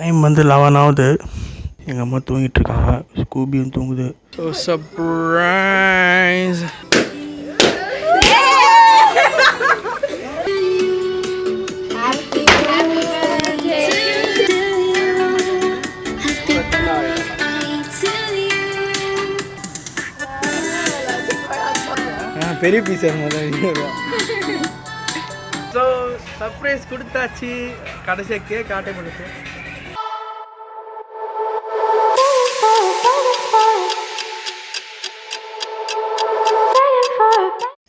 Time வந்து 11 ஆகுது. எங்கள் அம்மா தூங்கிட்டு இருக்காங்க, ஸ்கூபியும் தூங்குது. So surprise. பெரிய பீஸ் ஸோ சர்ப்ரைஸ் கொடுத்தாச்சு. கடைசியாக கேக் ஆட்டை கொடுத்து.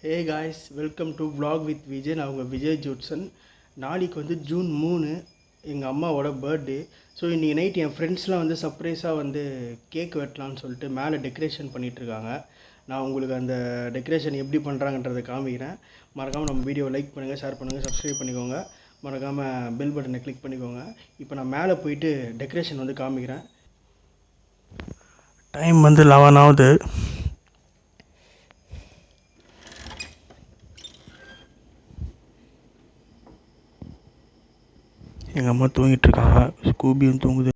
Hey guys, welcome to vlog with Vijay. நான் உங்கள் விஜய் ஜூட்சன். நாளைக்கு வந்து ஜூன் 3 எங்கள் அம்மாவோட பர்த்டே. ஸோ இன்றைக்கி நைட் என் ஃப்ரெண்ட்ஸ்லாம் வந்து சர்ப்ரைஸாக வந்து கேக் வெட்டலான்னு சொல்லிட்டு மேலே டெக்கரேஷன் பண்ணிகிட்ருக்காங்க. நான் உங்களுக்கு அந்த டெக்கரேஷன் எப்படி பண்ணுறாங்கன்றதை காமிக்கிறேன். மறக்காமல் நம்ம வீடியோவை லைக் பண்ணுங்கள், ஷேர் பண்ணுங்கள், சப்ஸ்கிரைப் பண்ணிக்கோங்க. மறக்காமல் பெல் பட்டனை கிளிக் பண்ணிக்கோங்க. இப்போ நான் மேலே போயிட்டு டெக்கரேஷன் வந்து காமிக்கிறேன். டைம் வந்து 11 ஆகுது. எங்கள் அம்மா தூங்கிட்டு இருக்காங்க, ஸ்கூபியும் தூங்குது.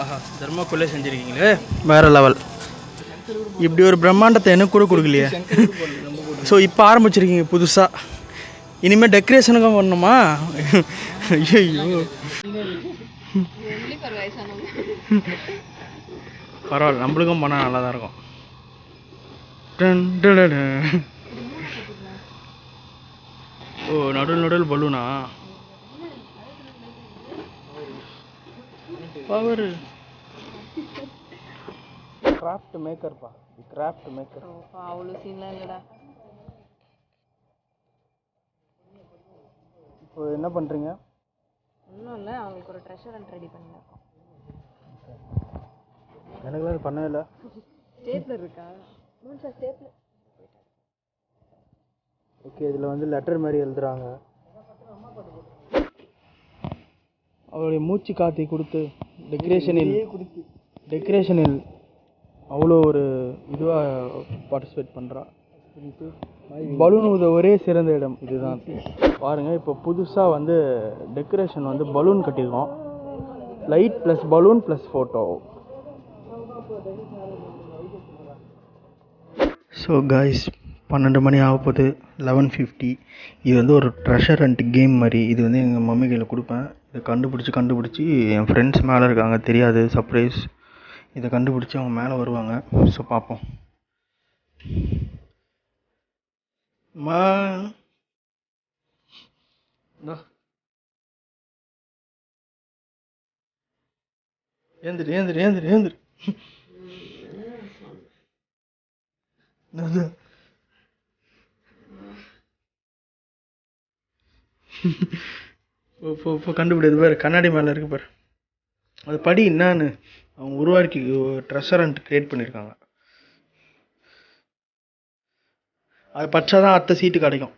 ஆஹா, தர்மாக்குள்ளே செஞ்சுருக்கீங்களே, வேற லெவல். இப்படி ஒரு பிரம்மாண்டத்தை எனக்கு கூட கொடுக்கலையே. ஸோ இப்போ ஆரம்பிச்சிருக்கீங்க புதுசாக. இனிமேல் டெக்கரேஷனுக்கும் பண்ணணுமா? ஐயோ, பரவாயில்ல, நம்மளுக்கும் பண்ணால் நல்லா தான் இருக்கும். ஓ, நடுவில் பலூனா? பவர் கிராஃப்ட் மேக்கர்ப்பா, கிராஃப்ட் மேக்கர். அவ்வளோ சீன்லாம் இல்லைடா. இப்போ என்ன பண்ணுறீங்க? ஒன்றும் இல்லை, அவங்களுக்கு ஒரு ட்ரெஷர் ஹண்ட் ரெடி பண்ணியிருக்கோம். எனக்குலாம் அது பண்ணவே இல்லை. ஸ்டேப்லர் இருக்கா? ஸ்டேப்லர் ஓகே, இதில் வந்து லெட்டர் மாதிரி எழுதுகிறாங்க. அவருடைய மூச்சு காற்றை கொடுத்து டெக்கரேஷனில் அவ்வளோ ஒரு இதுவாக பார்ட்டிசிபேட் பண்ணுறா. பலூன் ஊத ஒரே சிறந்த இடம் இதுதான். பாருங்கள், இப்போ புதுசாக வந்து டெக்கரேஷன் வந்து பலூன் கட்டியிருக்கோம். Light plus balloon plus photo. So guys, 12 மணி ஆக போகுது. 11:50. இது வந்து ஒரு ட்ரெஷர் ஹண்ட் கேம் மாதிரி. இது வந்து எங்கள் மம்மி கையில் கொடுப்பேன். இதை கண்டுபிடிச்சி என் ஃப்ரெண்ட்ஸ் மேலே இருக்காங்க, தெரியாது, சர்ப்ரைஸ். இதை கண்டுபிடிச்சி அவங்க மேலே வருவாங்க. ஸோ பார்ப்போம். மா ஏந்திரு ஏந்திரு ஏந்திரு ஏந்திரு. இப்போ கண்டுபிடிது பாரு, கண்ணாடி மேலே இருக்கு பாரு. அது படி என்னான்னு அவங்க உருவாக்கி ட்ரெஷர் ஹண்ட் கிரியேட் பண்ணியிருக்காங்க. அது படிச்சாதான் அடுத்த சீட்டு கிடைக்கும்.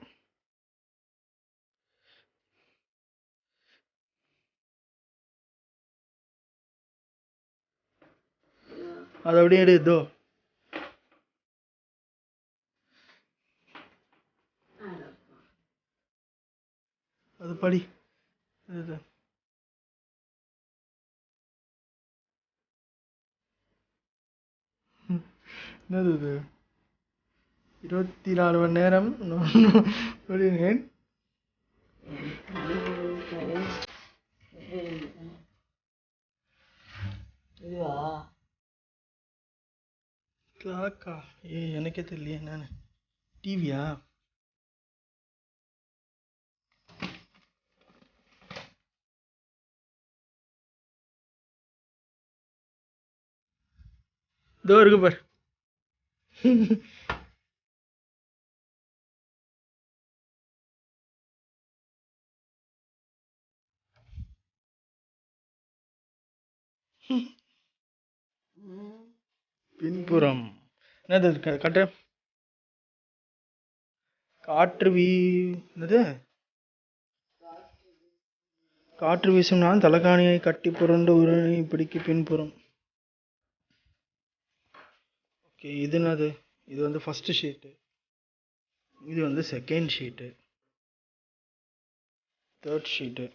அது அப்படியே எடு. இதோ அது படி. இதுதான் என்னது இது? 24 மணி நேரம் சொல்லியிருக்கேன். கிளாக்கா? எனக்கே தெரியலையே என்னன்னு. டிவியா? இதோ இருக்கு பாரு. பின்புறம் என்னது கட்ட? என்னது? காற்று வீசும் நான் தலைகாணியை கட்டி புரண்டு உருணை பிடிக்கு பின்புறம். ஓகே, இது என்னது? இது வந்து ஃபர்ஸ்ட் ஷீட்டு, இது வந்து செகண்ட் ஷீட்டு, தேர்ட் ஷீட்டு.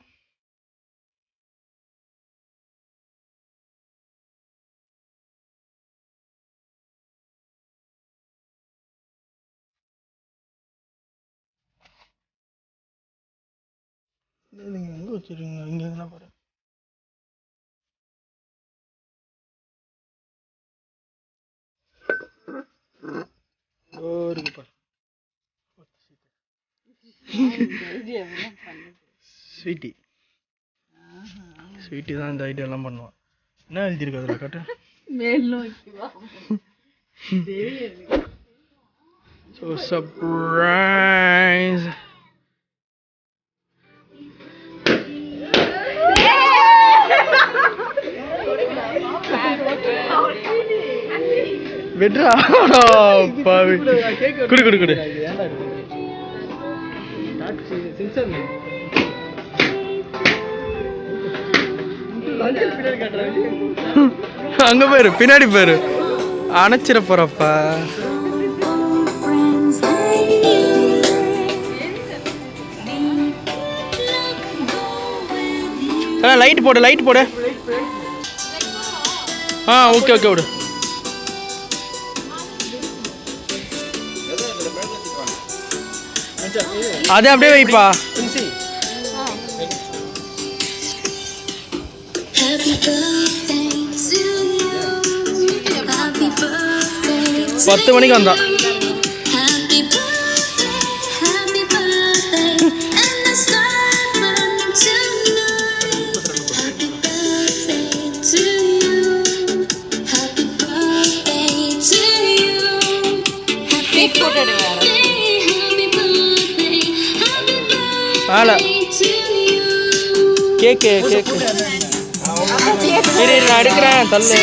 நீங்கள் எங்கே வச்சுருக்கீங்க? இங்கே எங்கன்னா பாரு. இருக்கு பாரு. ஸ்வீட்டி தான் இந்த ஐடியா எல்லாம் பண்ணுவான். என்ன எழுதியிருக்கு அதில் காட்டு? So surprise. வெட்ரா பாவி. குடு குடு குடு. அங்க பேரு, பின்னாடி பேரு அணைச்சிட போறப்பா. லைட் போடு, லைட் போடு. ஓகே ஓகே விடு. அதே அப்படியே வைப்பா. 10 மணிக்கு வந்தா. கேக்கு கேக்கு நான் எடுக்கிறேன், தள்ளு.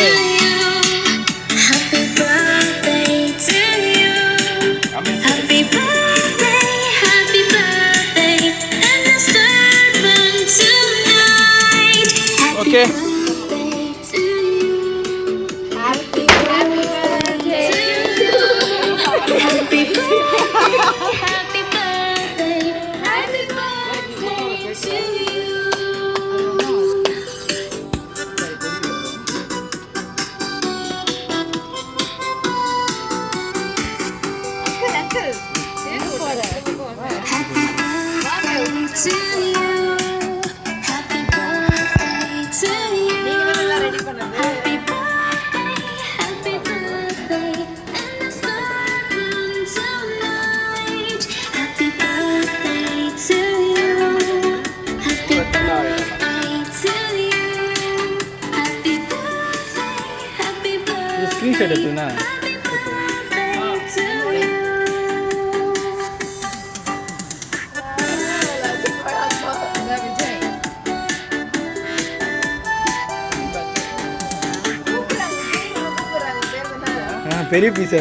ஸ்க்ரீன்ஷாட் எடுத்துனா பெரிய பீஸ்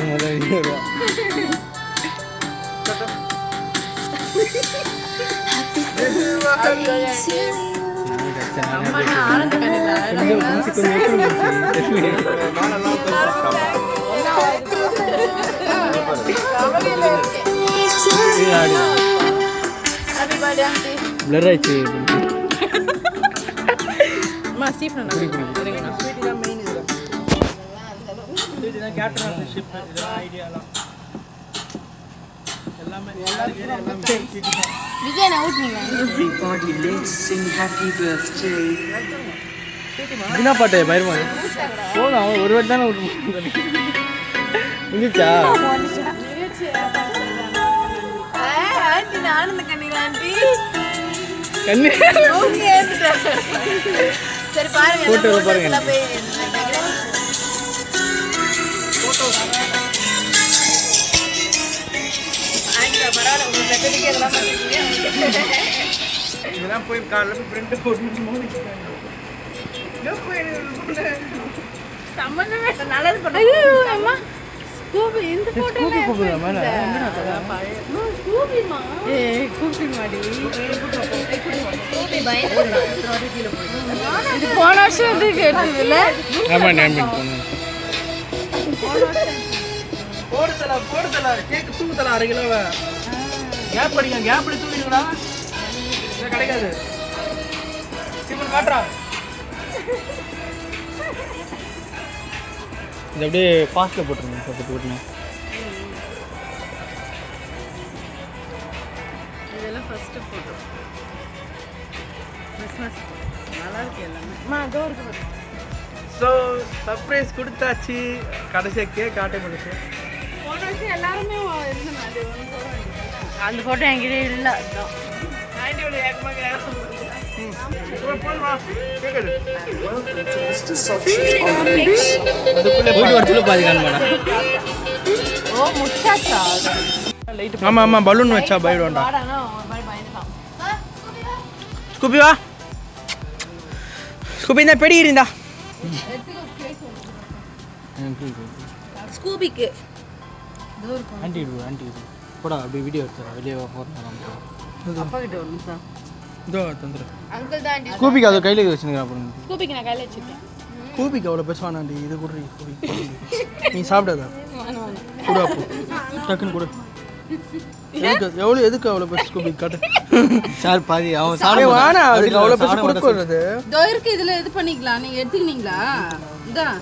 பிளர் ஆயிடுச்சு என்ன பாட்டு பயமா போதும் அவன் ஒரு வாட்டி தானே முடிஞ்சிச்சா சரி பாருங்க போட்டோ பாருங்க இதெல்லாம் போய் காலைல போய் பிரிண்ட் போட்டு போன வருஷம் போடுதல கேக்கு தூக்குதல 1/2 கிலோவ கேப் அடிங்க கேப் அடி தூக்குறீங்களா இது கிடைக்காது சிம்பிள் காட்றா இது அப்படியே ஃபாஸ்ட்ல போட்டுருங்க பக்கத்து போட்டுங்க இதெல்லாம் ஃபர்ஸ்ட் போட்டோ கிறிஸ்மஸ் நல்லா இருக்கு எல்லாமே அதோ இருக்கு ஸோ சர்ப்ரைஸ் கொடுத்தாச்சு கடைசியாக கேக் ஆட்டே பண்ணுச்சு போன வருஷம் எல்லாருமே அந்த ஃபோட்டோ என்கிட்ட இல்லை ஆண்டியோட ஆமா ஆமா பலூன் வச்சா பயடுவான்டா ஸ்கூபி வா ஸ்கூபி இந்த பெடி இருந்தா ஸ்கூபிக்கு ஆண்டி ஆண்டி போடா அப்படியே வீடியோ எடுத்து வெளியே போகிறோம் அப்பா கிட்ட ஒரு நிமிஷம் இதோ தந்துடுறேன் அங்கிள் தான் ஆண்டி ஸ்கூபிக்கு அதை கையில் வச்சுருக்கேன் அப்புறம் ஸ்கூபிக்கு நான் கையில் வச்சுருக்கேன் ஸ்கூபிக்கு அவ்வளோ பேசுவானாண்டி இது கூட நீ சாப்பிடாத கூட அப்போ டக்குன்னு கூட எதுக்கு அவ்வளோ பேச ஸ்கூபி காட்டு சார் பாதி அவன் சாப்பிட வேணா அதுக்கு அவ்வளோ பேச கொடுக்குறது இதோ இருக்கு இதில் இது பண்ணிக்கலாம் நீங்கள் எடுத்துக்கினீங்களா இதான்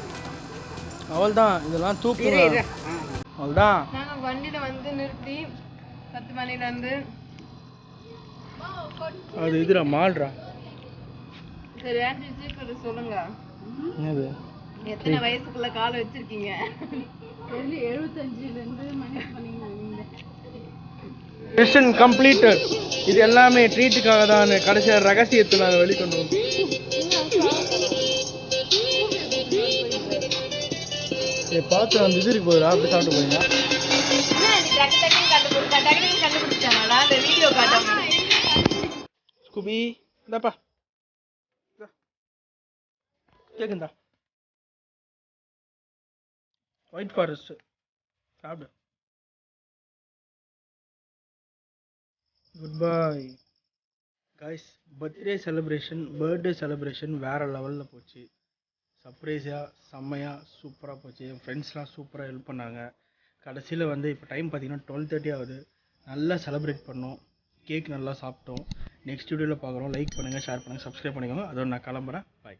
அவள்தான் இதெல்லாம் தூக்குங்க அவள்தான் நாங்கள் வண்டியில் வந்து நிறுத்தி 10 மணிலேருந்து அது இதுடா மால்டா சரி ஆண்டி சீக்கிரம் சொல்லுங்க என்னது எத்தனை வயசுக்குள்ள கால் வச்சிருக்கீங்க 75லேருந்து மைனஸ் பண்ணீங்க மிஷன் கம்ப்ளீட்டட் இது எல்லாமே ட்ரீட்டுக்காக தான் கடைசியாக ரகசியத்தை நாங்கள் வெளிக்கொண்டு வந்தோம் பார்த்து அந்த இது இருக்கு போதுடா அப்படி சாப்பிட்டு போறீங்க ஸ்கூபி இந்தாப்பா கேக்குந்தா ஒயிட் ஃபாரஸ்ட் சாப்பிடு good bye guys birthday celebration வேறு லெவலில் போச்சு சர்ப்ரைஸாக செம்மையாக சூப்பராக போச்சு என் ஃப்ரெண்ட்ஸ்லாம் சூப்பராக ஹெல்ப் பண்ணாங்க கடைசியில் வந்து இப்போ டைம் பார்த்திங்கன்னா 12:30 ஆகுது நல்லா செலிப்ரேட் பண்ணோம் கேக் நல்லா சாப்பிட்டோம் நெக்ஸ்ட் வீடியோவில் பார்க்குறோம் லைக் பண்ணுங்கள் ஷேர் பண்ணுங்கள் சப்ஸ்கிரைப் பண்ணிக்கோங்க அதோட நான் கிளம்புறேன் பாய்